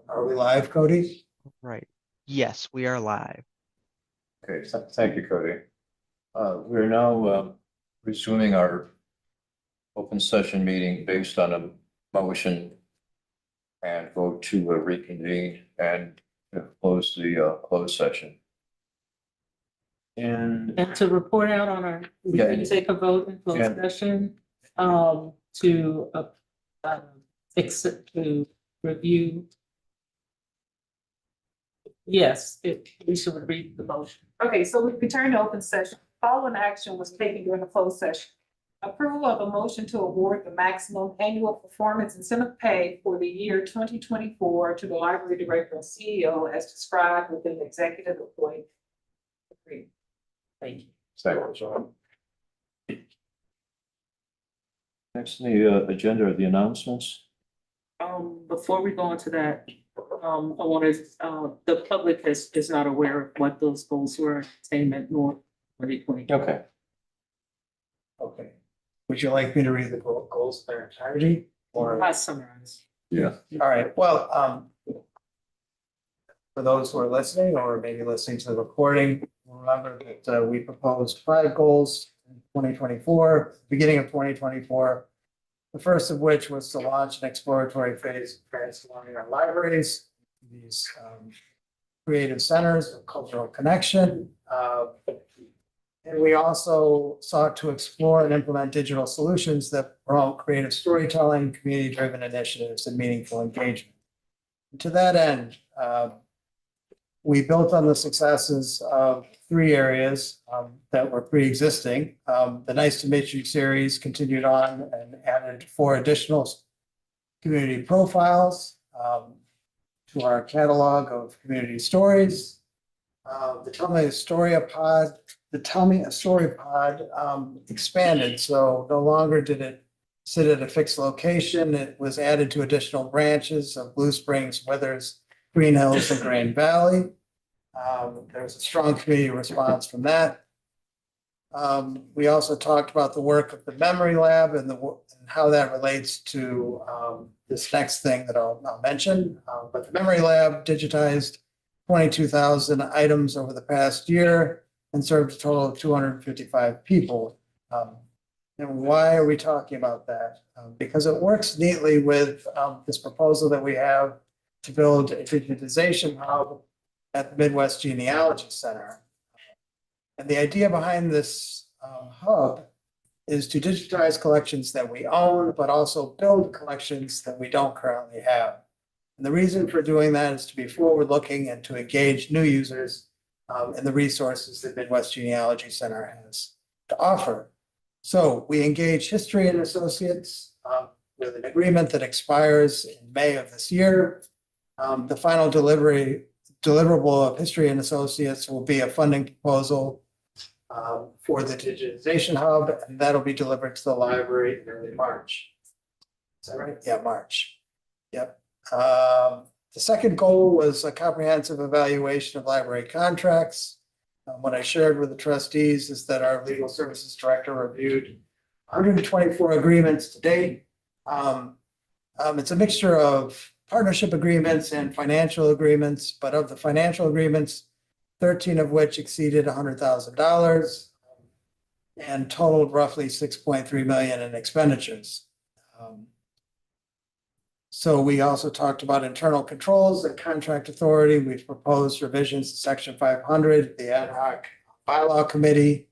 Are we live, Cody? Right. Yes, we are live. Okay, thank you, Cody. We're now resuming our open session meeting based on a motion and vote to reconvene and close the closed session. And And to report out on our, we Yeah. can take a vote in closed Yeah. session, to, accept, to review. Yes, we should read the motion. Okay, so we return to open session. Following action was taken during the closed session. Approval of a motion to award the maximum annual performance incentive pay for the year 2024 to the library director and CEO as described within the executive employee agreement. Thank you. second. Next on the agenda are the announcements. Before we go into that, I wanted, the public is not aware of what those goals were, attainment nor 2020. Okay. Okay. Would you like me to read the goals in their entirety? Or, I summarize. Yeah. all right, well, for those who are listening or maybe listening to the recording, remember that we proposed 5 goals in 2024, beginning of 2024. The first of which was to launch an exploratory phase of transforming our libraries, these creative centers of cultural connection. And we also sought to explore and implement digital solutions that promote creative storytelling, community-driven initiatives, and meaningful engagement. And to that end, we built on the successes of 3 areas that were pre-existing. The Nice to Meet You series continued on and added 4 additional community profiles to our catalog of community stories. The Tell Me a Story pod expanded, so no longer did it sit at a fixed location. It was added to additional branches of Blue Springs, Withers, Green Hills, and Grand Valley. There was a strong community response from that. We also talked about the work of the Memory Lab and how that relates to this next thing that I'll mention. But the Memory Lab digitized 22,000 items over the past year and served a total of 255 people. And why are we talking about that? Because it works neatly with this proposal that we have to build a digitization hub at the Midwest Genealogy Center. And the idea behind this hub is to digitize collections that we own, but also build collections that we don't currently have. And the reason for doing that is to be forward-looking and to engage new users in the resources that Midwest Genealogy Center has to offer. So we engage History and Associates with an agreement that expires in May of this year. The final deliverable of History and Associates will be a funding proposal for the digitization hub, and that'll be delivered to the library in early March. Is that right? Yeah, March. Yep. The second goal was a comprehensive evaluation of library contracts. What I shared with the trustees is that our legal services director reviewed 124 agreements to date. It's a mixture of partnership agreements and financial agreements, but of the financial agreements, 13 of which exceeded $100,000 and totaled roughly 6.3 million in expenditures. So we also talked about internal controls and contract authority. We've proposed revisions to Section 500, the ad hoc bylaw committee.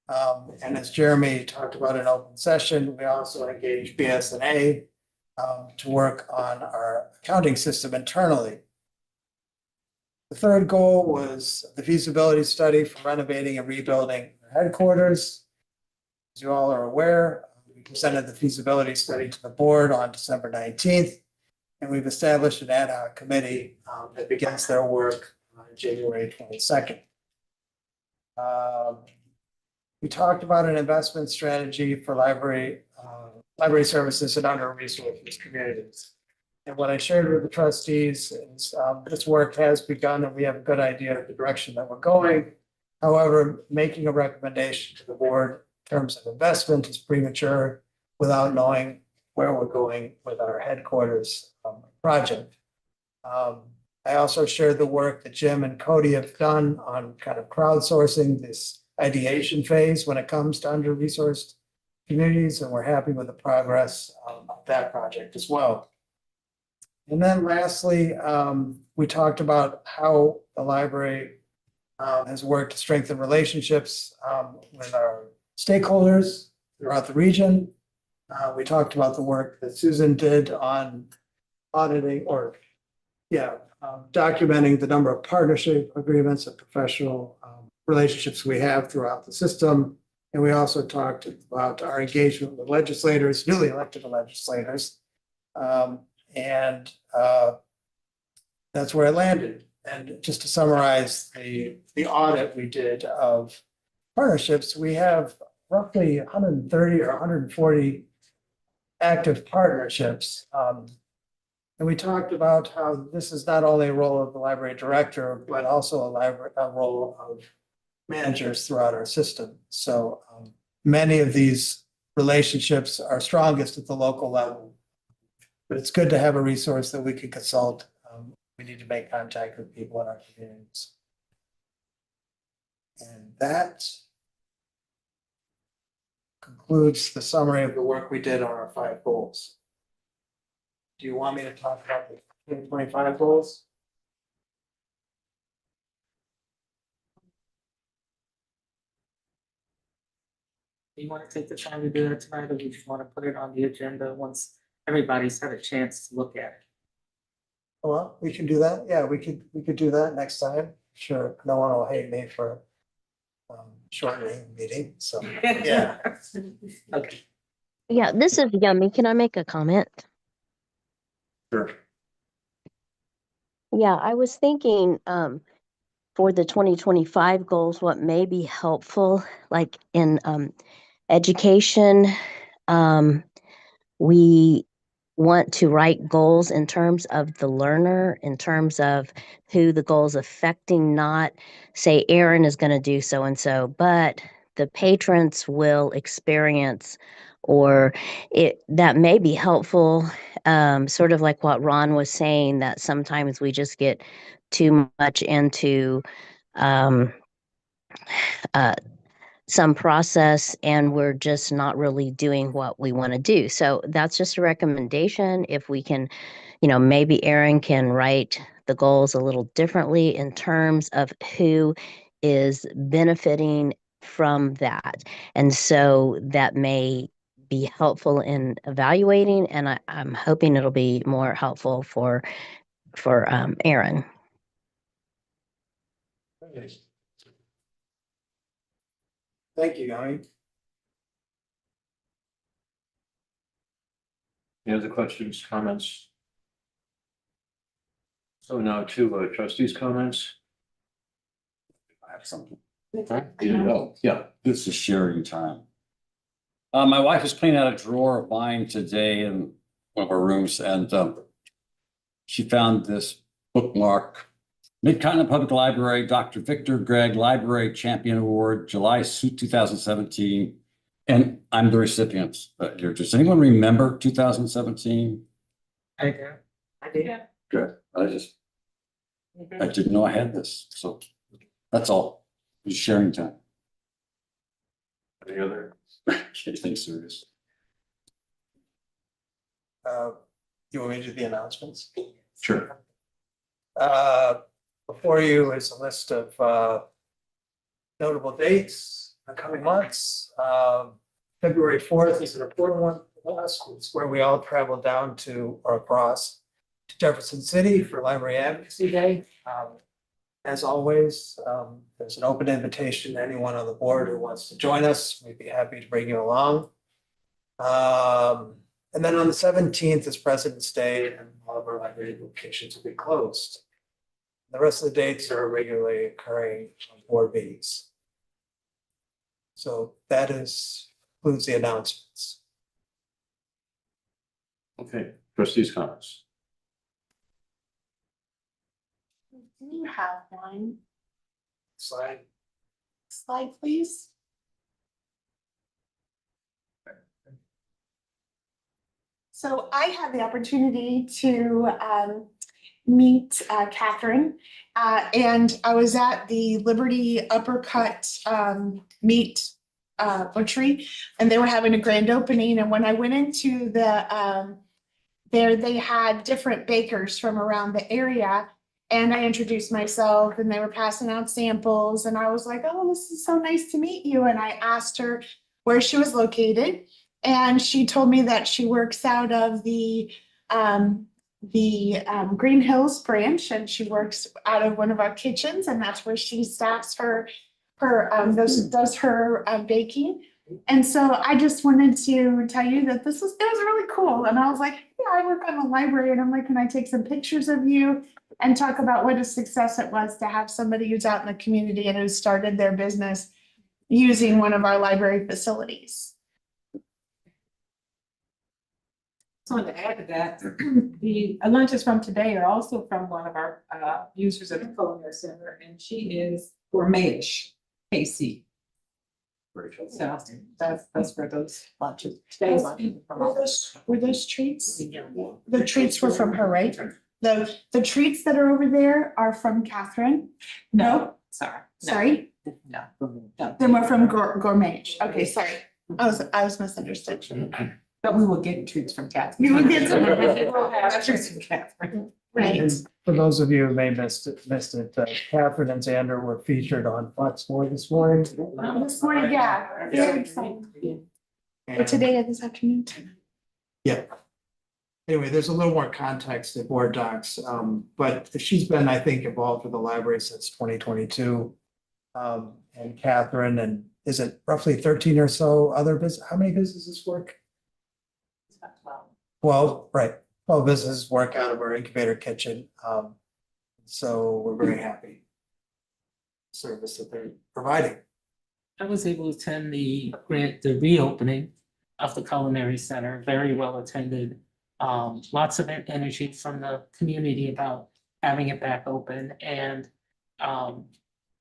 And as Jeremy talked about in open session, we also engaged BSNA to work on our accounting system internally. The third goal was the feasibility study for renovating and rebuilding our headquarters. As you all are aware, we presented the feasibility study to the board on December 19th. And we've established an ad hoc committee that begins their work on January 22nd. We talked about an investment strategy for library services in under-resourced communities. And what I shared with the trustees is this work has begun and we have a good idea of the direction that we're going. However, making a recommendation to the board in terms of investment is premature without knowing where we're going with our headquarters project. I also shared the work that Jim and Cody have done on kind of crowdsourcing this ideation phase when it comes to under-resourced communities, and we're happy with the progress of that project as well. And then lastly, we talked about how the library has worked to strengthen relationships with our stakeholders throughout the region. We talked about the work that Susan did on auditing or, documenting the number of partnership agreements and professional relationships we have throughout the system. And we also talked about our engagement with legislators, newly elected legislators. And that's where I landed. And just to summarize the audit we did of partnerships, we have roughly 130 or 140 active partnerships. And we talked about how this is not only a role of the library director, but also a role of managers throughout our system. So many of these relationships are strongest at the local level. But it's good to have a resource that we can consult. We need to make contact with people in our communities. And that concludes the summary of the work we did on our 5 goals. Do you want me to talk about the 2025 goals? Do you want to take the time to do that tonight, or do you just want to put it on the agenda once everybody's had a chance to look at it? Well, we can do that. Yeah, we could do that next time. Sure, no one will hate me for shortening the meeting, so, yeah. Okay. Yeah, this is Yummy. Can I make a comment? Sure. Yeah, I was thinking for the 2025 goals, what may be helpful, like in education, we want to write goals in terms of the learner, in terms of who the goal's affecting, not say Aaron is going to do so and so, but the patrons will experience, or it that may be helpful, sort of like what Ron was saying, that sometimes we just get too much into uh, some process and we're just not really doing what we want to do. So that's just a recommendation. If we can, maybe Aaron can write the goals a little differently in terms of who is benefiting from that. And so that may be helpful in evaluating, and I'm hoping it'll be more helpful for Aaron. Thank you, Yami. Any other questions, comments? So now to trustees' comments. I have something. Yeah. This is sharing time. My wife was cleaning out a drawer of mine today in one of our rooms, and she found this bookmark. Mid-Continent Public Library, Dr. Victor Gregg Library Champion Award, July 2017. And I'm the recipient. Does anyone remember 2017? I do. I did. Yeah. Good. I Mhm. didn't know I had this. So that's all. Just sharing time. Any other? Anything serious? You want me to do the announcements? Sure. Before you is a list of notable dates in the coming months. February 4th is an important one for us. It's where we all travel down to or across to Jefferson City for Library Advocacy Day. As always, there's an open invitation to anyone on the board who wants to join us. We'd be happy to bring you along. And then on the 17th is President's Day, and all of our library locations will be closed. The rest of the dates are regularly occurring board meetings. So that includes the announcements. Okay, trustees' comments. Do you have one Slide. slide, please? So I had the opportunity to meet Catherine. And I was at the Liberty Uppercut meat butchery, and they were having a grand opening. And when I went into the there, they had different bakers from around the area. And I introduced myself, and they were passing out samples, and I was like, "Oh, this is so nice to meet you." And I asked her where she was located, and she told me that she works out of the Green Hills branch, and she works out of one of our kitchens, and that's where she staffs does her baking. And so I just wanted to tell you that it was really cool. And I was like, yeah, I work on the library, and I'm like, can I take some pictures of you and talk about what a success it was to have somebody who's out in the community and who started their business using one of our library facilities. So to add to that, the lunches from today are also from one of our users at the Culinary Center, and she is gourmetish, Casey. So that's where those lunches, today's lunches are from. Were those treats? The treats were from her, right? The treats that are over there are from Catherine. No, sorry. No. Sorry, No. they were from Gourmet. Okay, sorry. I was misunderstood. But we will get treats from Catherine. You will get some. We'll have treats from Catherine. Right. And for those of you who may missed it, Catherine and Xander were featured on Fox 4 this morning. This morning, yeah, very exciting. Or today or this afternoon. Yeah. Anyway, there's a little more context in board docs, but she's been, I think, involved with the library since 2022. And Catherine, and is it roughly 13 or so other how many businesses work? 12, right. 12 businesses work out of our incubator kitchen. So we're very happy. Service that they're providing. I was able to attend the reopening of the Culinary Center, very well attended. Lots of energy from the community about having it back open, and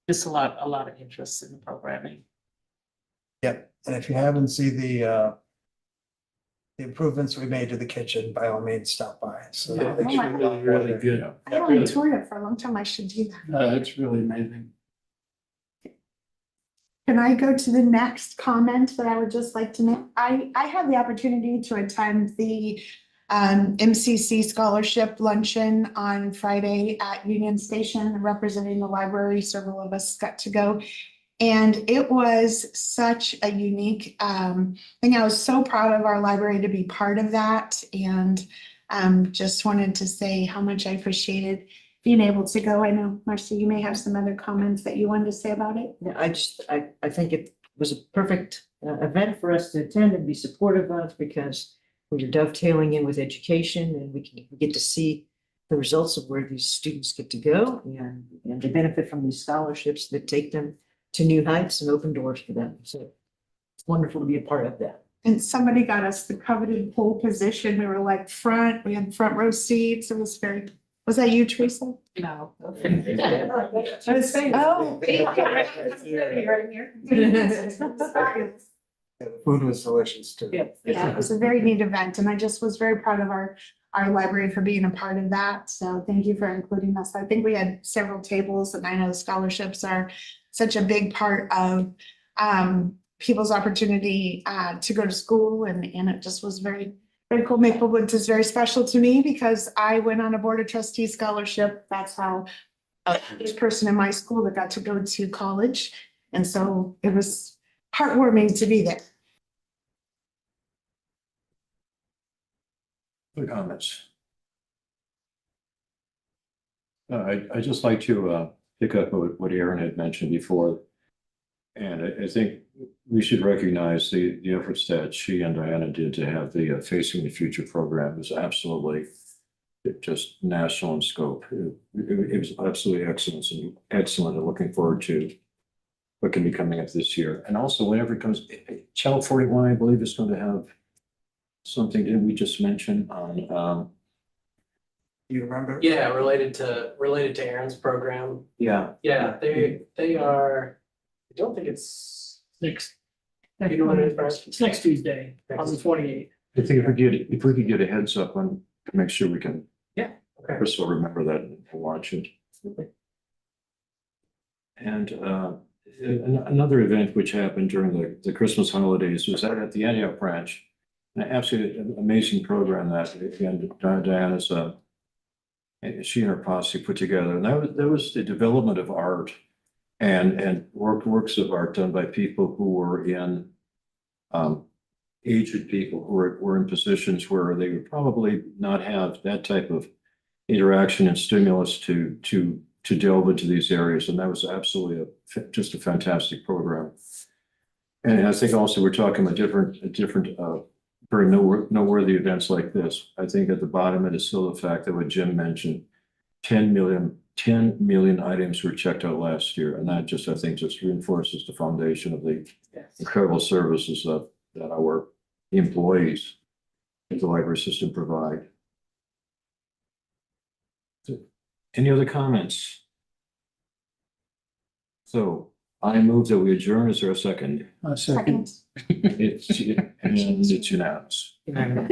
just a lot of interest in the programming. Yep, and if you haven't seen the improvements we made to the kitchen, by all means, stop by. So Yeah. they should be Really good. I haven't toured it for a long time. I should do that. It's really amazing. Can I go to the next comment that I would just like to make? I had the opportunity to attend the MCC scholarship luncheon on Friday at Union Station, representing the library. Several of us got to go. And it was such a unique thing. I was so proud of our library to be part of that, and just wanted to say how much I appreciated being able to go. I know, Marcy, you may have some other comments that you wanted to say about it. Yeah, I think it was a perfect event for us to attend and be supportive of, because we're dovetailing in with education, and we get to see the results of where these students get to go, and they benefit from these scholarships that take them to new heights and open doors for them. So it's wonderful to be a part of that. And somebody got us the coveted pole position. We were like we had front row seats. It was was that you, Teresa? No. Oh. The food was delicious too. Yeah, it was a very neat event, and I just was very proud of our library for being a part of that. So thank you for including us. I think we had several tables, and I know the scholarships are such a big part of people's opportunity to go to school, and it just was very, very cool. Maple Woods is very special to me because I went on a board of trustees scholarship. That's how this person in my school that got to go to college, and so it was heartwarming to be there. Other comments? I'd just like to pick up what Aaron had mentioned before. And I think we should recognize the efforts that she and Diana did to have the Facing the Future program is absolutely just national in scope. It was absolutely excellent and looking forward to what can be coming up this year. And also whenever it comes, Channel 41, I believe, is going to have something, didn't we just mention on, You remember? Yeah, related to Aaron's program. yeah, Yeah, they are, I don't think it's next. You know what it is? It's next Tuesday on the 28th. I think if we could get a heads up on, to make sure we can Chris will remember that and watch it. And another event which happened during the Christmas holidays was at the Antioch branch. An absolutely amazing program that, again, Diana's, she and her posse put together. And that was the development of art and works of art done by people who were in, aged people who were in positions where they would probably not have that type of interaction and stimulus to delve into these areas. And that was absolutely just a fantastic program. And I think also we're talking about different very noteworthy events like this. I think at the bottom it is still the fact that what Jim mentioned, 10 million items were checked out last year. And that just, I think, just reinforces the foundation of the incredible services that our employees in the library system provide. Any other comments? So I move that we adjourn. Is there a second? Second. Second. And it's unanimous. You know,